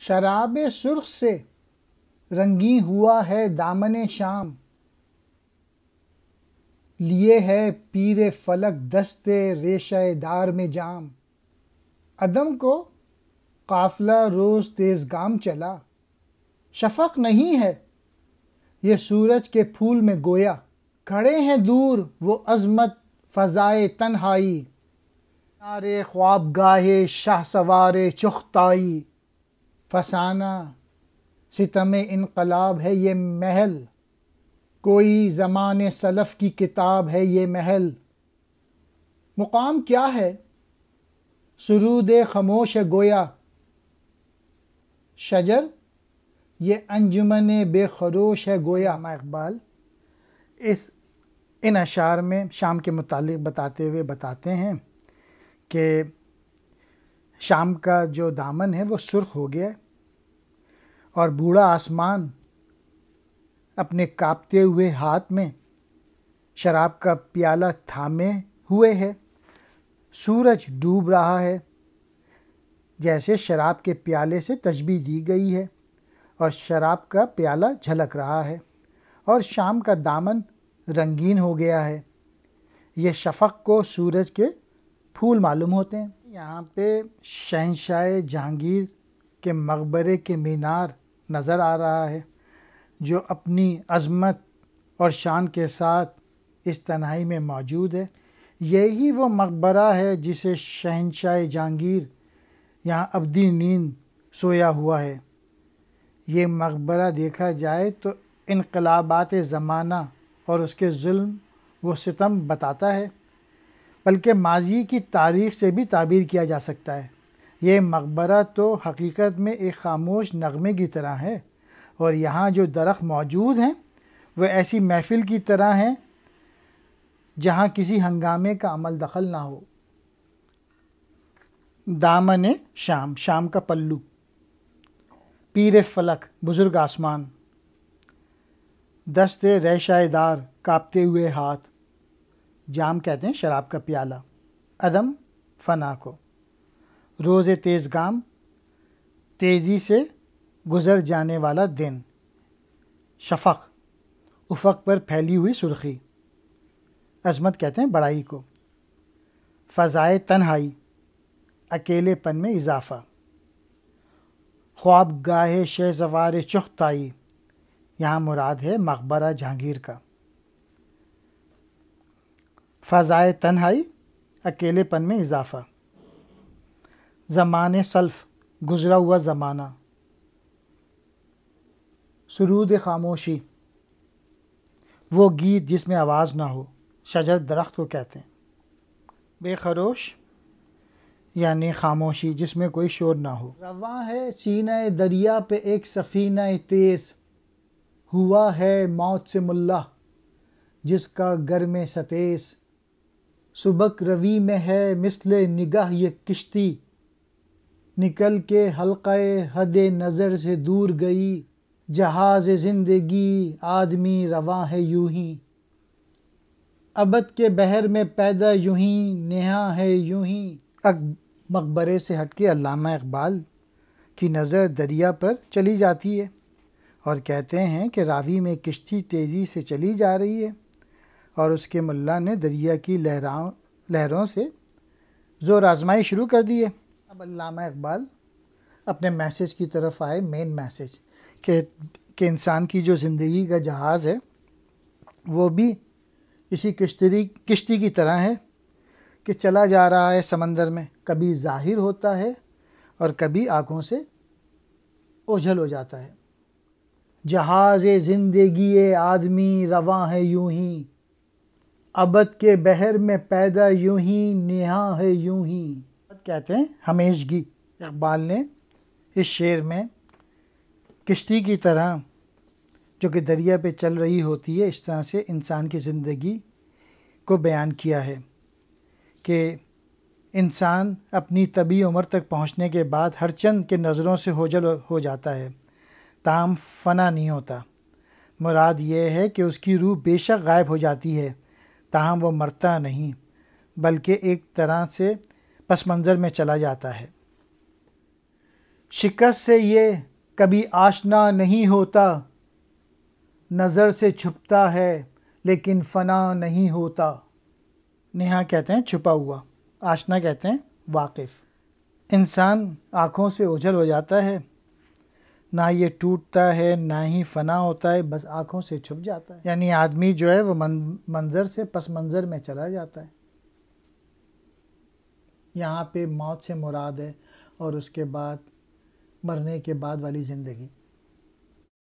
شراب سرخ سے رنگیں ہوا ہے دامن شام، لیے ہے پیر فلک دست ریشہ دار میں جام۔ عدم کو قافلہ روز تیز گام چلا، شفق نہیں ہے یہ سورج کے پھول میں گویا۔ کھڑے ہیں دور وہ عظمت فضائے تنہائی، نارے خواب گاہے شاہ سوار چغتائی۔ فسانہ ستم انقلاب ہے یہ محل، کوئی زمان سلف کی کتاب ہے یہ محل۔ مقام کیا ہے سرود خاموش ہے گویا، شجر یہ انجمن بے خروش ہے گویا۔ علامہ اقبال ان اشعار میں شام کے متعلق بتاتے ہوئے بتاتے ہیں کہ شام کا جو دامن ہے وہ سرخ ہو گیا ہے اور بوڑھا آسمان اپنے کانپتے ہوئے ہاتھ میں شراب کا پیالہ تھامے ہوئے ہے۔ سورج ڈوب رہا ہے، جیسے شراب کے پیالے سے تشبیہ دی گئی ہے، اور شراب کا پیالہ جھلک رہا ہے، اور شام کا دامن رنگین ہو گیا ہے۔ یہ شفق کو سورج کے پھول معلوم ہوتے ہیں۔ یہاں پہ شہنشاہ جہانگیر کے مقبرے کے مینار نظر آ رہا ہے، جو اپنی عظمت اور شان کے ساتھ اس تنہائی میں موجود ہے۔ یہی وہ مقبرہ ہے جسے شہنشاہ جہانگیر یہاں ابدی نیند سویا ہوا ہے۔ یہ مقبرہ دیکھا جائے تو انقلابات زمانہ اور اس کے ظلم و ستم بتاتا ہے، بلکہ ماضی کی تاریخ سے بھی تعبیر کیا جا سکتا ہے۔ یہ مقبرہ تو حقیقت میں ایک خاموش نغمے کی طرح ہے، اور یہاں جو درخت موجود ہیں وہ ایسی محفل کی طرح ہیں جہاں کسی ہنگامے کا عمل دخل نہ ہو۔ دامن شام، شام کا پلو۔ پیر فلک، بزرگ آسمان۔ دست ریشہ دار، کانپتے ہوئے ہاتھ۔ جام کہتے ہیں شراب کا پیالہ۔ عدم، فنا کو۔ روز تیز گام، تیزی سے گزر جانے والا دن۔ شفق، افق پر پھیلی ہوئی سرخی۔ عظمت کہتے ہیں بڑائی کو۔ فضائے تنہائی، اکیلے پن میں اضافہ۔ خواب گاہ شہ سوار چغتائی، یہاں مراد ہے مقبرہ جہانگیر کا۔ فضائے تنہائی، اکیلے پن میں اضافہ۔ زمان سلف، گزرا ہوا زمانہ۔ سرود خاموشی، وہ گیت جس میں آواز نہ ہو۔ شجر، درخت کو کہتے ہیں۔ بے خروش یعنی خاموشی جس میں کوئی شور نہ ہو۔ رواں ہے سینہ دریا پہ ایک سفینہ تیز، ہوا ہے موت سے ملا جس کا گرم ستیز۔ سبک روی میں ہے مثل نگاہ یہ کشتی، نکل کے حلقہ حد نظر سے دور گئی۔ جہاز زندگی آدمی رواں ہے یوں ہی، ابد کے بحر میں پیدا یوں ہی، نہاں ہے یوں ہی۔ مقبرے سے ہٹ کے علامہ اقبال کی نظر دریا پر چلی جاتی ہے اور کہتے ہیں کہ راوی میں کشتی تیزی سے چلی جا رہی ہے اور اس کے ملا نے دریا کی لہروں سے زور آزمائی شروع کر دی ہے۔ اب علامہ اقبال اپنے میسج کی طرف آئے، مین میسج کہ انسان کی جو زندگی کا جہاز ہے وہ بھی اسی کشتی کی طرح ہے کہ چلا جا رہا ہے سمندر میں، کبھی ظاہر ہوتا ہے اور کبھی آنکھوں سے اوجھل ہو جاتا ہے۔ جہاز زندگی آدمی رواں ہے یوں ہی، ابد کے بحر میں پیدا یوں ہی، نہاں ہے یوں ہی۔ کہتے ہیں ہمیشگی۔ اقبال نے اس شعر میں کشتی کی طرح جو کہ دریا پہ چل رہی ہوتی ہے، اس طرح سے انسان کی زندگی کو بیان کیا ہے کہ انسان اپنی طبی عمر تک پہنچنے کے بعد ہر چند کے نظروں سے اوجھل ہو جاتا ہے، تاہم فنا نہیں ہوتا۔ مراد یہ ہے کہ اس کی روح بے شک غائب ہو جاتی ہے، تاہم وہ مرتا نہیں بلکہ ایک طرح سے پس منظر میں چلا جاتا ہے۔ شکست سے یہ کبھی آشنا نہیں ہوتا، نظر سے چھپتا ہے لیکن فنا نہیں ہوتا۔ نیہا کہتے ہیں چھپا ہوا، آشنا کہتے ہیں واقف۔ انسان آنکھوں سے اوجھل ہو جاتا ہے، نہ یہ ٹوٹتا ہے نہ ہی فنا ہوتا ہے، بس آنکھوں سے چھپ جاتا ہے۔ یعنی آدمی جو ہے وہ منظر سے پس منظر میں چلا جاتا ہے۔ یہاں پہ موت سے مراد ہے اور اس کے بعد مرنے کے بعد والی زندگی۔